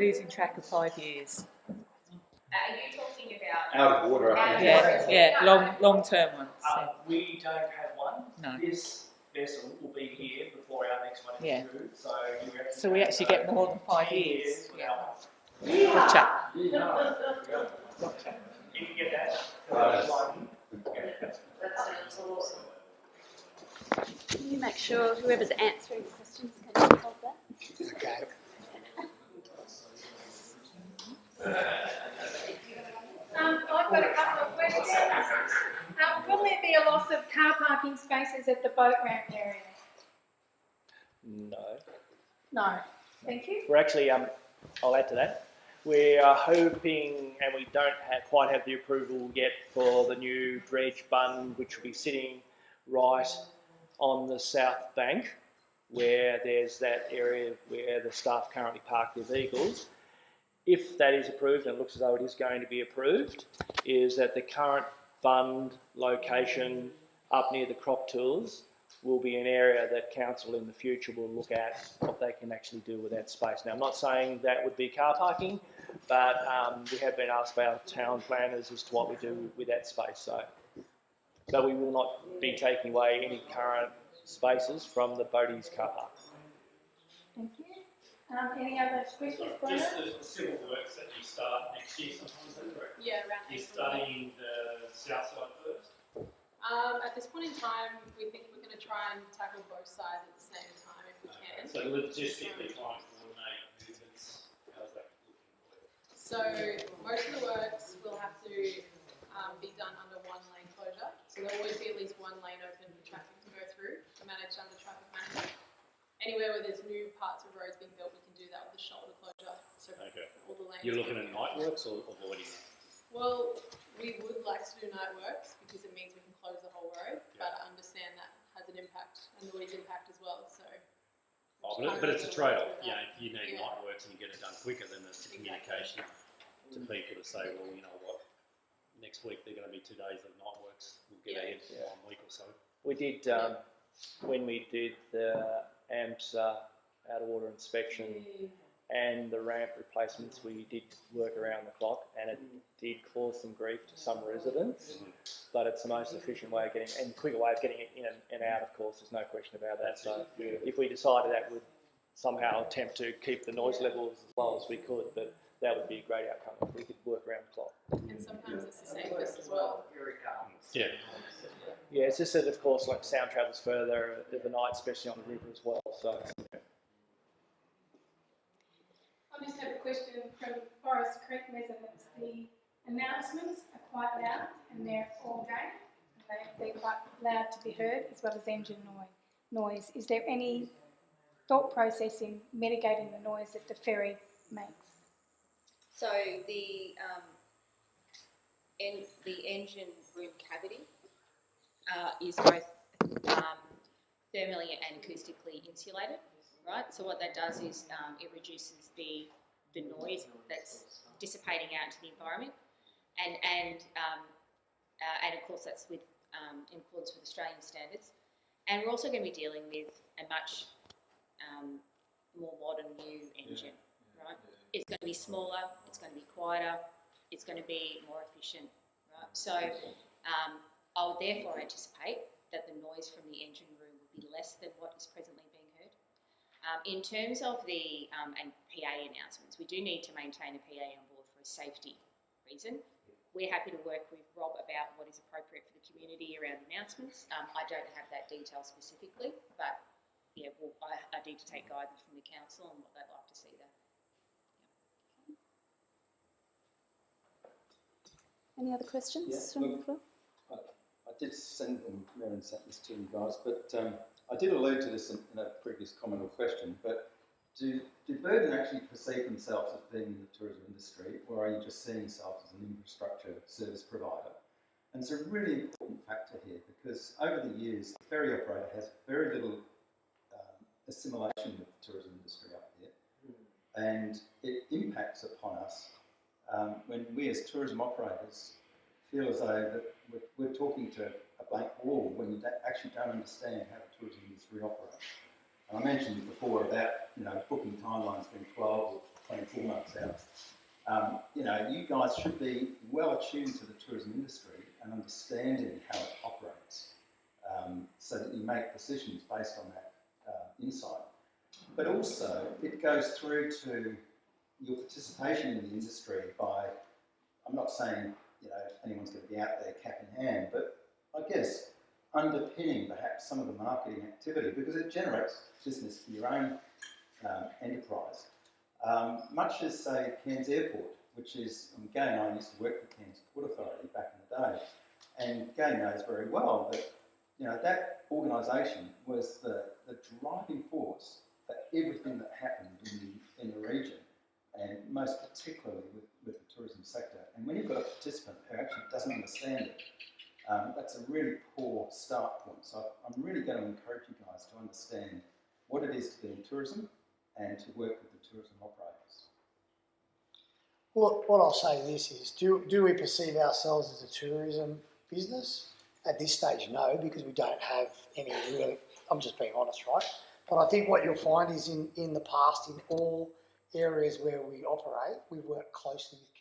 losing track of 5 years. Are you talking about out of water? Long term ones. We don't have one. No. This vessel will be here before our next one is due. So we actually get more than 5 years. Without Gotcha. Gotcha. If you get that, That's awesome. Can you make sure whoever's answering the questions can hold that? Okay. I've got a couple of questions. Will there be a loss of car parking spaces at the boat ramp area? No. No. Thank you. We're actually, I'll add to that. We are hoping, and we don't quite have the approval yet for the new dredge bund, which will be sitting right on the south bank, where there's that area where the staff currently park their vehicles. If that is approved, and it looks as though it is going to be approved, is that the current bund location up near the crop tools will be an area that council in the future will look at what they can actually do with that space. Now, I'm not saying that would be car parking, but we have been asked by our town planners as to what we do with that space. So we will not be taking away any current spaces from the boaties car park. Thank you. Any other questions? Just the civil works that you start next year, sometimes, is that correct? Yeah, around You're April. studying the south side first? At this point in time, we think we're going to try and tackle both sides at the same time if we can. So logistically trying to coordinate movements, how's that looking? So most of the works will have to be done under one lane closure. So there'll always be at least one lane open for traffic to go through to manage under traffic management. Anywhere where there's new parts of roads being built, we can do that with a shoulder closure. So all the lanes. You're looking at night works or avoiding that? Well, we would like to do night works because it means we can close the whole road, but I understand that has an impact, a noise impact as well. So. But it's a trade-off. You know, if you need night works and you get it done quicker, then it's the communication to people to say, well, you know what, next week they're going to be 2 days of night works. We'll get ahead for 1 week or so. We did, when we did the AMPS out of water inspection and the ramp replacements, we did work around the clock, and it did cause some grief to some residents, but it's the most efficient way of getting, and quicker way of getting it in and out, of course, there's no question about that. So if we decided that would somehow attempt to keep the noise levels as low as we could, but that would be a great outcome if we could work around the clock. And sometimes it's the safest as well. Yeah. Yeah, it's just that, of course, like sound travels further at the night, especially on the river as well. So. I just have a question from Forest Creek residents. The announcements are quite loud and they're all day. They're quite loud to be heard, as well as engine noise. Is there any thought process in mitigating the noise that the ferry makes? So the engine room cavity is both thermally and acoustically insulated, right? So what that does is it reduces the noise that's dissipating out into the environment, and of course that's in accordance with Australian standards. And we're also going to be dealing with a much more modern new engine, right? It's going to be smaller, it's going to be quieter, it's going to be more efficient, right? So I would therefore anticipate that the noise from the engine room will be less than what is presently being heard. In terms of the and PA announcements, we do need to maintain a PA on board for a safety reason. We're happy to work with Rob about what is appropriate for the community around announcements. I don't have that detail specifically, but yeah, I need to take guidance from the council on what they'd like to see there. Any other questions from the floor? I did send them, Mary sent this to you guys, but I did allude to this in a previous comment or question, but do Burden actually perceive themselves as being in the tourism industry, or are you just seeing yourself as an infrastructure service provider? And it's a really important factor here, because over the years, the ferry operator has very little assimilation with the tourism industry up here, and it impacts upon us when we as tourism operators feel as though that we're talking to a blank wall when you actually don't understand how the tourism industry operates. And I mentioned before about, booking timelines being 12 or 24 months out. You guys should be well attuned to the tourism industry and understanding how it operates, so that you make decisions based on that insight. But also, it goes through to your participation in the industry by, I'm not saying, anyone's going to be out there cap in hand, but I guess underpinning perhaps some of the marketing activity, because it generates business for your own enterprise. Much as, say, Cairns Airport, which is, Gay and I used to work for Cairns Port Authority back in the day, and Gay knows very well that, that organisation was the driving force for everything that happened in the region, and most particularly with the tourism sector. And when you've got a participant who actually doesn't understand it, that's a really poor start point. So I'm really going to encourage you guys to understand what it is to be in tourism and to work with the tourism operators. Well, what I'll say this is, do we perceive ourselves as a tourism business? At this stage, no, because we don't have any real, I'm just being honest, right? But I think what you'll find is in the past, in all areas where we operate, we work closely with